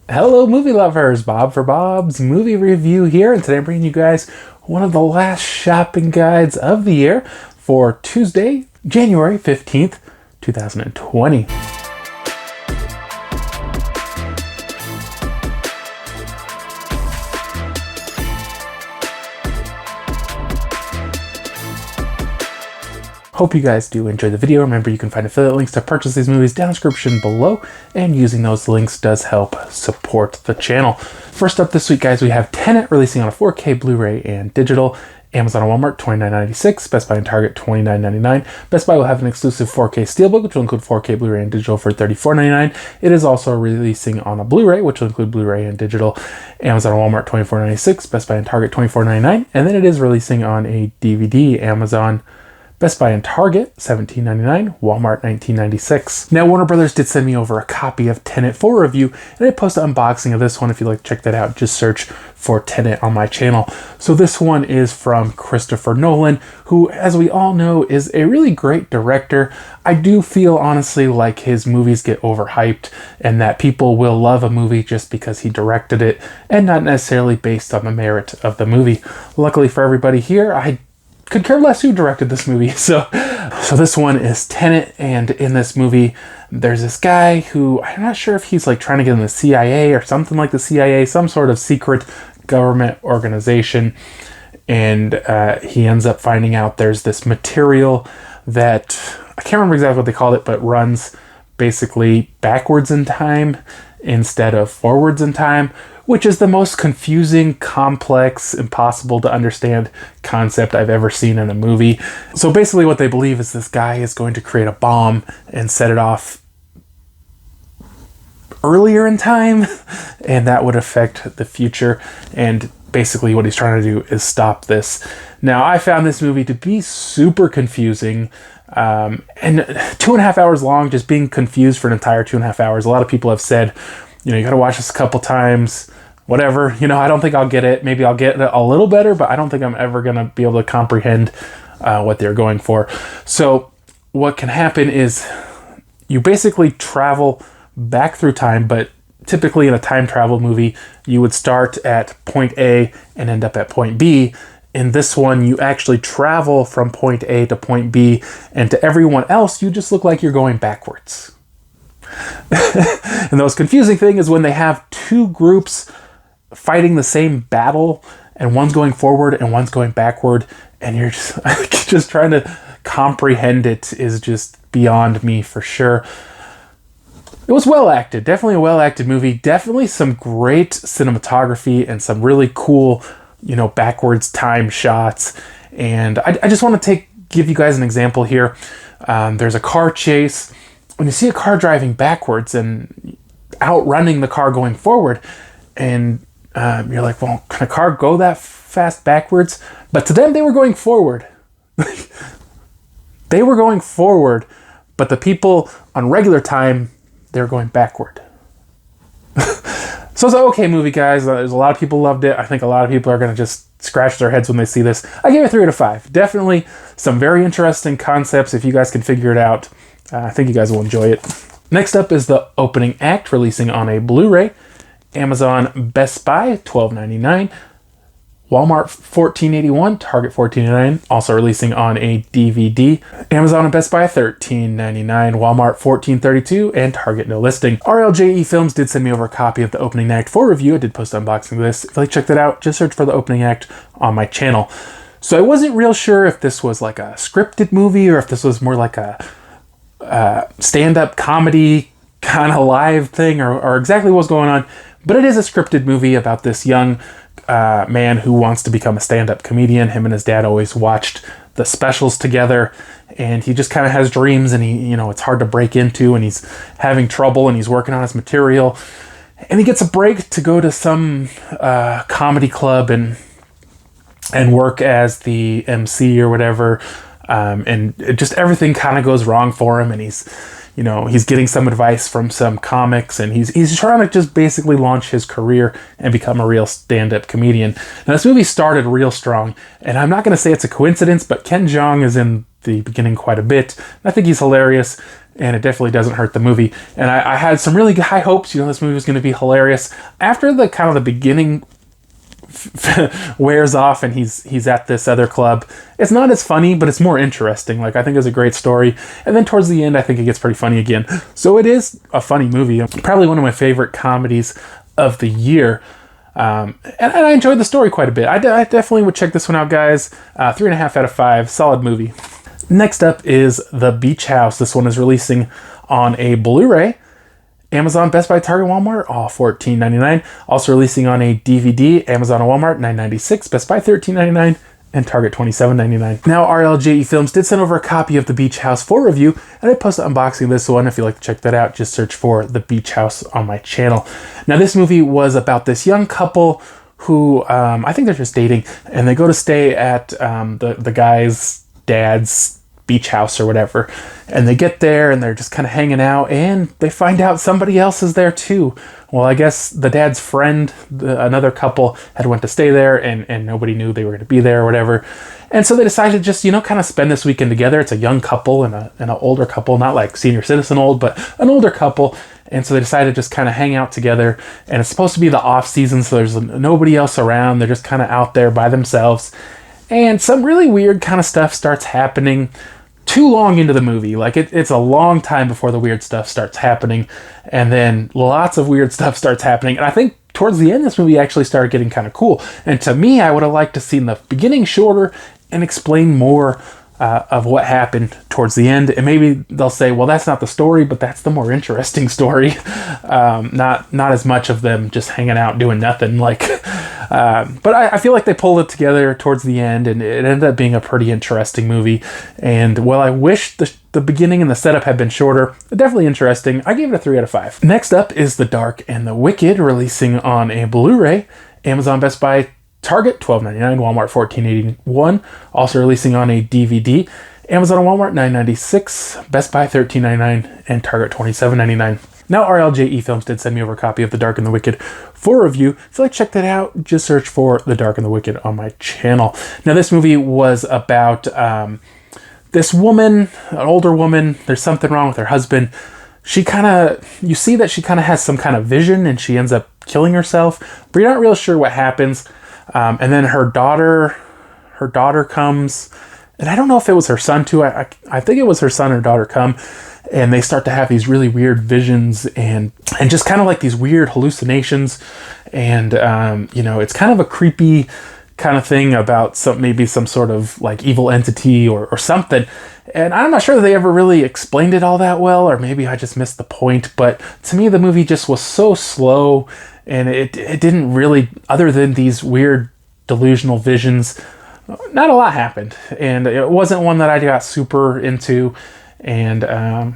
Hello, movie lovers! Bob for Bob's Movie Review here, and today I'm bringing you guys one of the last shopping guides of the year for Tuesday, January 15th, 2020. Hope you guys do enjoy the video. Remember, you can find affiliate links to purchase these movies down in the description below, and using those links does help support the channel. First up this week, guys, we have Tenet releasing on a 4K Blu-ray and digital. Amazon and Walmart $29.96, Best Buy and Target $29.99. Best Buy will have an exclusive 4K Steelbook, which will include 4K Blu-ray and digital for $34.99. It is also releasing on a Blu-ray, which will include Blu-ray and digital. Amazon and Walmart $24.96, Best Buy and Target $24.99. And then it is releasing on a DVD, Amazon, Best Buy and Target, $17.99, Walmart, $19.96. Now, Warner Brothers did send me over a copy of Tenet for review, and I posted an unboxing of this one. If you'd like to check that out, just search for Tenet on my channel. So this one is from Christopher Nolan, who, as we all know, is a really great director. I do feel, honestly, like his movies get overhyped, and that people will love a movie just because he directed it, and not necessarily based on the merit of the movie. Luckily for everybody here, I could care less who directed this movie. So this one is Tenet, and in this movie, there's this guy who, I'm not sure if he's like trying to get in the CIA or something like the CIA, some sort of secret government organization, and he ends up finding out there's this material that, I can't remember exactly what they called it, but runs basically backwards in time instead of forwards in time, which is the most confusing, complex, impossible to understand concept I've ever seen in a movie. So basically what they believe is this guy is going to create a bomb and set it off earlier in time, and that would affect the future. And basically what he's trying to do is stop this. Now, I found this movie to be super confusing, and 2.5 hours long, just being confused for an entire 2.5 hours. A lot of people have said, you know, you got to watch this a couple times, whatever. You know, I don't think I'll get it. Maybe I'll get it a little better, but I don't think I'm ever going to be able to comprehend what they're going for. So what can happen is you basically travel back through time, but typically in a time travel movie, you would start at point A and end up at point B. In this one, you actually travel from point A to point B, and to everyone else, you just look like you're going backwards. And the most confusing thing is when they have two groups fighting the same battle, and one's going forward and one's going backward, and you're just trying to comprehend it is just beyond me for sure. It was well acted, definitely a well acted movie, definitely some great cinematography and some really cool, you know, backwards time shots. And I just want to give you guys an example here. There's a car chase. When you see a car driving backwards and outrunning the car going forward, and you're like, well, can a car go that fast backwards? But to them, they were going forward. They were going forward, but the people on regular time, they're going backward. So it's an okay movie, guys. There's a lot of people loved it. I think a lot of people are going to just scratch their heads when they see this. I gave it 3 out of 5. Definitely some very interesting concepts. If you guys can figure it out, I think you guys will enjoy it. Next up is the opening act, releasing on a Blu-ray. Amazon, Best Buy, $12.99. Walmart, $14.81. Target, $14.99. Also releasing on a DVD. Amazon and Best Buy, $13.99. Walmart, $14.32. And Target, no listing. RLJE Films did send me over a copy of the opening act for review. I did post an unboxing of this. If you'd like to check that out, just search for the opening act on my channel. So I wasn't real sure if this was like a scripted movie or if this was more like a stand-up comedy kind of live thing or exactly what's going on. But it is a scripted movie about this young man who wants to become a stand-up comedian. Him and his dad always watched the specials together, and he just kind of has dreams, and he, you know, it's hard to break into, and he's having trouble, and he's working on his material, and he gets a break to go to some comedy club and work as the MC or whatever, and just everything kind of goes wrong for him, and he's, he's getting some advice from some comics, and he's trying to just basically launch his career and become a real stand-up comedian. Now, this movie started real strong, and I'm not going to say it's a coincidence, but Ken Jeong is in the beginning quite a bit. I think he's hilarious, and it definitely doesn't hurt the movie. And I had some really high hopes, this movie was going to be hilarious. After the kind of the beginning wears off and he's at this other club, it's not as funny, but it's more interesting. Like, I think it's a great story, and then towards the end I think it gets pretty funny again. So it is a funny movie, probably one of my favorite comedies of the year. And I enjoyed the story quite a bit. I definitely would check this one out, guys. 3.5 out of 5, solid movie. Next up is The Beach House. This one is releasing on a Blu-ray. Amazon, Best Buy, Target, Walmart, all $14.99. Also releasing on a DVD, Amazon and Walmart, $9.96, Best Buy, $13.99, and Target, $27.99. Now, RLJE Films did send over a copy of The Beach House for review, and I posted unboxing this one. If you'd like to check that out, just search for The Beach House on my channel. Now, this movie was about this young couple who, I think they're just dating, and they go to stay at the guy's dad's beach house or whatever, and they get there and they're just kind of hanging out, and they find out somebody else is there too. Well, I guess the dad's friend, another couple, had went to stay there, and nobody knew they were going to be there or whatever. And so they decided to just, kind of spend this weekend together. It's a young couple and an older couple, not like senior citizen old, but an older couple. And so they decided to just kind of hang out together, and it's supposed to be the off season, so there's nobody else around. They're just kind of out there by themselves, and some really weird kind of stuff starts happening too long into the movie. Like, it's a long time before the weird stuff starts happening, and then lots of weird stuff starts happening. And I think towards the end, this movie actually started getting kind of cool. And to me, I would have liked to seen the beginning shorter and explain more of what happened towards the end. And maybe they'll say, well, that's not the story, but that's the more interesting story. Not as much of them just hanging out doing nothing. But I feel like they pulled it together towards the end, and it ended up being a pretty interesting movie. And while I wish the beginning and the setup had been shorter, definitely interesting. I gave it a 3 out of 5. Next up is The Dark and the Wicked, releasing on a Blu-ray, Amazon, Best Buy, Target, $12.99, Walmart, $14.81. Also releasing on a DVD, Amazon and Walmart, $9.96, Best Buy, $13.99, and Target, $27.99. Now, RLJE Films did send me over a copy of The Dark and the Wicked for review. If you'd like to check that out, just search for The Dark and the Wicked on my channel. Now, this movie was about this woman, an older woman. There's something wrong with her husband. You see that she kind of has some kind of vision, and she ends up killing herself, but you're not real sure what happens. And then her daughter comes, and I don't know if it was her son too. I think it was her son or daughter come, and they start to have these really weird visions and just kind of like these weird hallucinations. And, it's kind of a creepy kind of thing about maybe some sort of like evil entity or something. And I'm not sure that they ever really explained it all that well, or maybe I just missed the point. But to me, the movie just was so slow, and it didn't really, other than these weird delusional visions, not a lot happened. And it wasn't one that I got super into. And I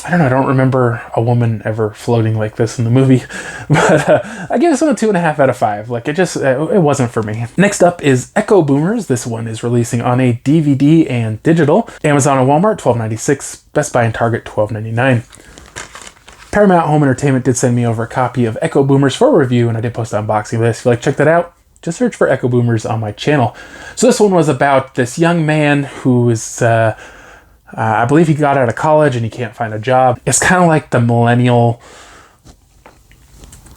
don't know, I don't remember a woman ever floating like this in the movie. But I give this one a 2.5 out of 5. Like, it wasn't for me. Next up is Echo Boomers. This one is releasing on a DVD and digital. Amazon and Walmart, $12.96. Best Buy and Target, $12.99. Paramount Home Entertainment did send me over a copy of Echo Boomers for review, and I did post an unboxing of this. If you'd like to check that out, just search for Echo Boomers on my channel. So this one was about this young man who is, I believe he got out of college and he can't find a job. It's kind of like the millennial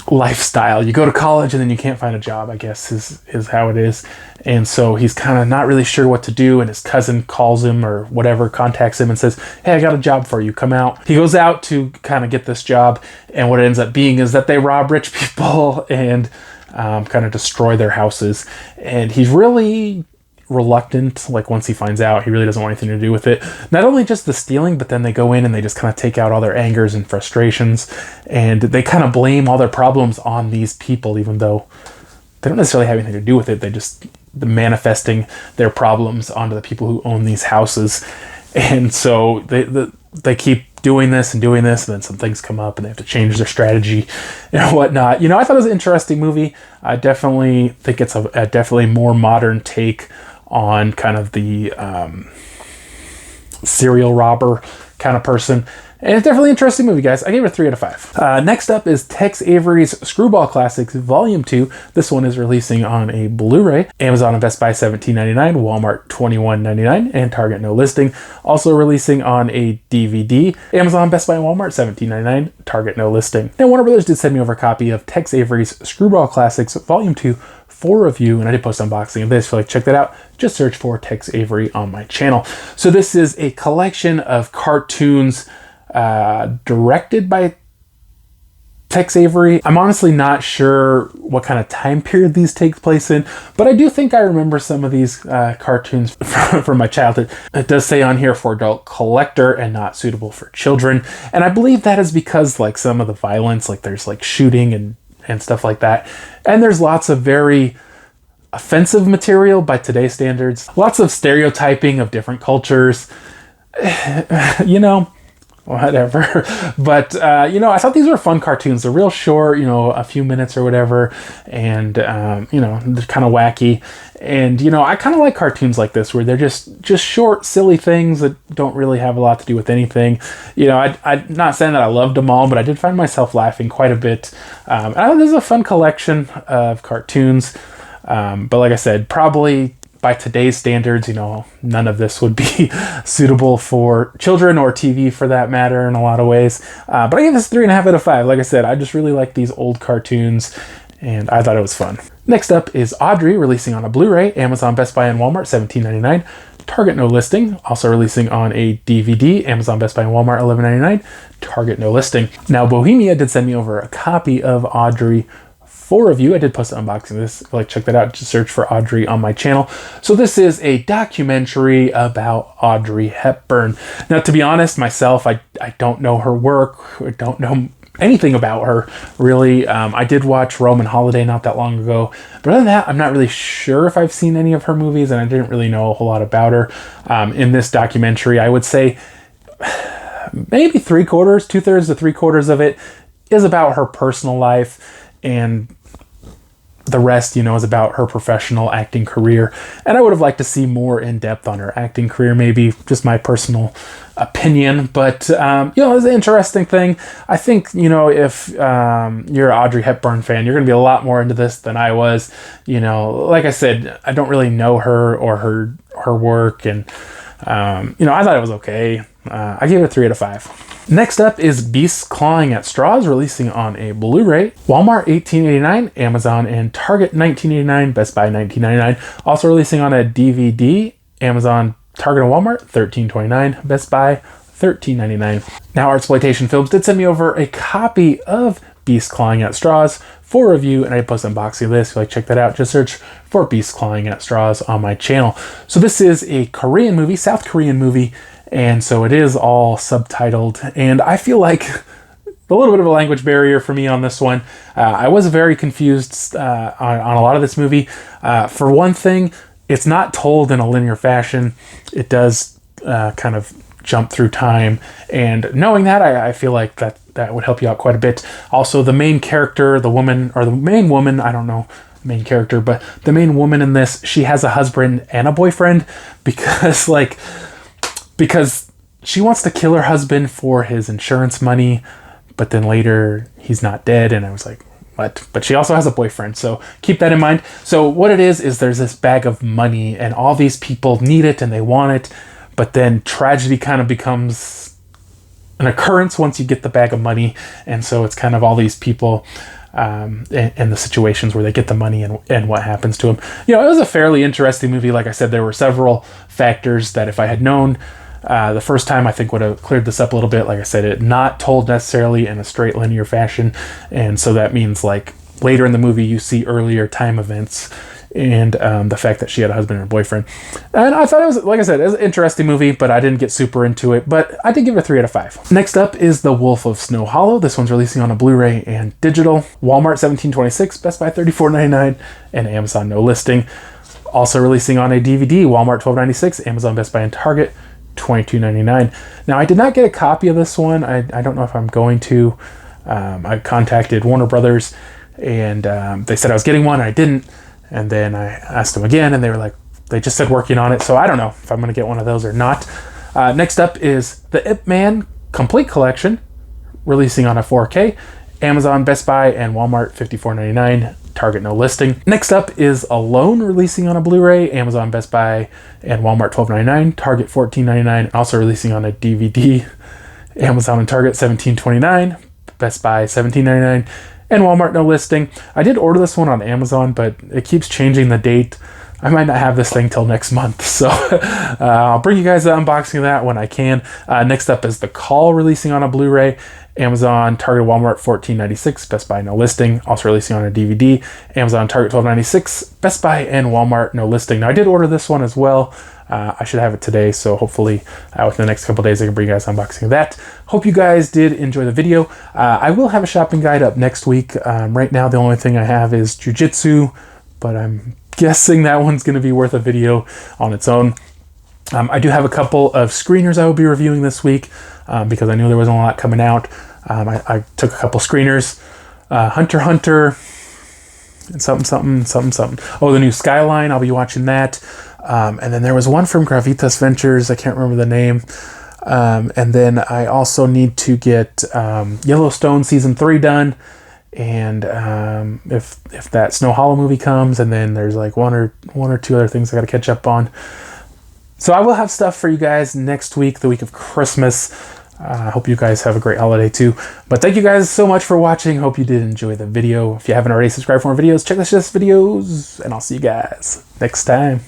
lifestyle. You go to college and then you can't find a job, I guess is how it is. And so he's kind of not really sure what to do, and his cousin calls him or whatever, contacts him and says, hey, I got a job for you, come out. He goes out to kind of get this job, and what it ends up being is that they rob rich people and kind of destroy their houses. And he's really reluctant. Like, once he finds out, he really doesn't want anything to do with it. Not only just the stealing, but then they go in and they just kind of take out all their angers and frustrations, and they kind of blame all their problems on these people, even though they don't necessarily have anything to do with it. They just manifesting their problems onto the people who own these houses. And so they keep doing this, and then some things come up and they have to change their strategy and whatnot. I thought it was an interesting movie. I definitely think it's a definitely more modern take on kind of the serial robber kind of person. And it's definitely an interesting movie, guys. I gave it a 3 out of 5. Next up is Tex Avery's Screwball Classics Volume 2. This one is releasing on a Blu-ray. Amazon and Best Buy $17.99, Walmart $21.99, and Target no listing. Also releasing on a DVD. Amazon, Best Buy, and Walmart $17.99, Target no listing. Now, Warner Brothers did send me over a copy of Tex Avery's Screwball Classics Volume 2 for review, and I did post an unboxing of this. If you like, check that out. Just search for Tex Avery on my channel. So this is a collection of cartoons directed by Tex Avery. I'm honestly not sure what kind of time period these take place in, but I do think I remember some of these cartoons from my childhood. It does say on here for adult collector and not suitable for children, and I believe that is because like some of the violence, like there's like shooting and stuff like that, and there's lots of very offensive material by today's standards, lots of stereotyping of different cultures, you know, whatever. But, you know, I thought these were fun cartoons. They're real short, you know, a few minutes or whatever. And, you know, they're kind of wacky. And, you know, I kind of like cartoons like this where they're just short, silly things that don't really have a lot to do with anything. You know, I'm not saying that I loved them all, but I did find myself laughing quite a bit. And I thought this is a fun collection of cartoons. But like I said, probably by today's standards, you know, none of this would be suitable for children or TV for that matter in a lot of ways. But I give this 3.5 out of 5. Like I said, I just really like these old cartoons and I thought it was fun. Next up is Audrey, releasing on a Blu-ray, Amazon, Best Buy, and Walmart, $17.99. Target no listing. Also releasing on a DVD, Amazon, Best Buy, and Walmart, $11.99. Target no listing. Now, Bohemia did send me over a copy of Audrey for review. I did post an unboxing of this. If you like, check that out. Just search for Audrey on my channel. So this is a documentary about Audrey Hepburn. Now, to be honest, myself, I don't know her work. I don't know anything about her, really. I did watch Roman Holiday not that long ago. But other than that, I'm not really sure if I've seen any of her movies, and I didn't really know a whole lot about her. In this documentary, I would say maybe 2/3 to 3/4 of it is about her personal life, and the rest, you know, is about her professional acting career. And I would have liked to see more in depth on her acting career, maybe just my personal opinion. But, you know, it's an interesting thing. I think, you know, if you're an Audrey Hepburn fan, you're going to be a lot more into this than I was. You know, like I said, I don't really know her or her work. And, you know, I thought it was okay. I gave it a 3 out of 5. Next up is Beasts Clawing at Straws, releasing on a Blu-ray. Walmart $18.89, Amazon and Target $19.89, Best Buy $19.99. Also releasing on a DVD, Amazon, Target, and Walmart $13.29, Best Buy $13.99. Now, Artsploitation Films did send me over a copy of Beasts Clawing at Straws for review, and I post an unboxing of this. If you like, check that out. Just search for Beasts Clawing at Straws on my channel. So this is a Korean movie, South Korean movie, and so it is all subtitled, and I feel like a little bit of a language barrier for me on this one. I was very confused on a lot of this movie. For one thing, it's not told in a linear fashion. It does kind of jump through time, and knowing that, I feel like that would help you out quite a bit. Also, the main character, the main woman, I don't know, main character, but the main woman in this, she has a husband and a boyfriend because she wants to kill her husband for his insurance money, but then later he's not dead, and I was like, what? But she also has a boyfriend, so keep that in mind. So what it is there's this bag of money, and all these people need it and they want it, but then tragedy kind of becomes an occurrence once you get the bag of money, and so it's kind of all these people and the situations where they get the money and what happens to them. You know, it was a fairly interesting movie. Like I said, there were several factors that if I had known the first time, I think would have cleared this up a little bit. Like I said, it not told necessarily in a straight linear fashion, and so that means like later in the movie you see earlier time events, and the fact that she had a husband and a boyfriend. And I thought it was, like I said, it was an interesting movie, but I didn't get super into it, but I did give it a 3 out of 5. Next up is The Wolf of Snow Hollow. This one's releasing on a Blu-ray and digital. Walmart $17.26, Best Buy $34.99, and Amazon no listing. Also releasing on a DVD, Walmart $12.96, Amazon, Best Buy, and Target $22.99. Now, I did not get a copy of this one. I don't know if I'm going to. I contacted Warner Brothers, and they said I was getting one, and I didn't. And then I asked them again, and they were like, they just said working on it. So I don't know if I'm going to get one of those or not. Next up is The Ip Man Complete Collection, releasing on a 4K. Amazon, Best Buy, and Walmart, $54.99. Target no listing. Next up is Alone, releasing on a Blu-ray. Amazon, Best Buy, and Walmart, $12.99. Target, $14.99. Also releasing on a DVD. Amazon and Target, $17.29. Best Buy, $17.99. And Walmart no listing. I did order this one on Amazon, but it keeps changing the date. I might not have this thing till next month, so I'll bring you guys the unboxing of that when I can. Next up is The Call, releasing on a Blu-ray. Amazon, Target, Walmart, $14.96. Best Buy no listing. Also releasing on a DVD. Amazon, Target, $12.96. Best Buy and Walmart no listing. Now I did order this one as well. I should have it today, so hopefully within the next couple days I can bring you guys an unboxing of that. Hope you guys did enjoy the video. I will have a shopping guide up next week. Right now the only thing I have is Jiu-Jitsu, but I'm guessing that one's going to be worth a video on its own. I do have a couple of screeners I will be reviewing this week because I knew there wasn't a lot coming out. I took a couple screeners. Hunter x Hunter and something. Oh, the new Skyline, I'll be watching that. And then there was one from Gravitas Ventures, I can't remember the name. And then I also need to get Yellowstone Season 3 done. And if that Snow Hollow movie comes, and then there's like one or two other things I got to catch up on. So I will have stuff for you guys next week, the week of Christmas. I hope you guys have a great holiday too. But thank you guys so much for watching. Hope you did enjoy the video. If you haven't already subscribed for more videos, check this videos, and I'll see you guys next time.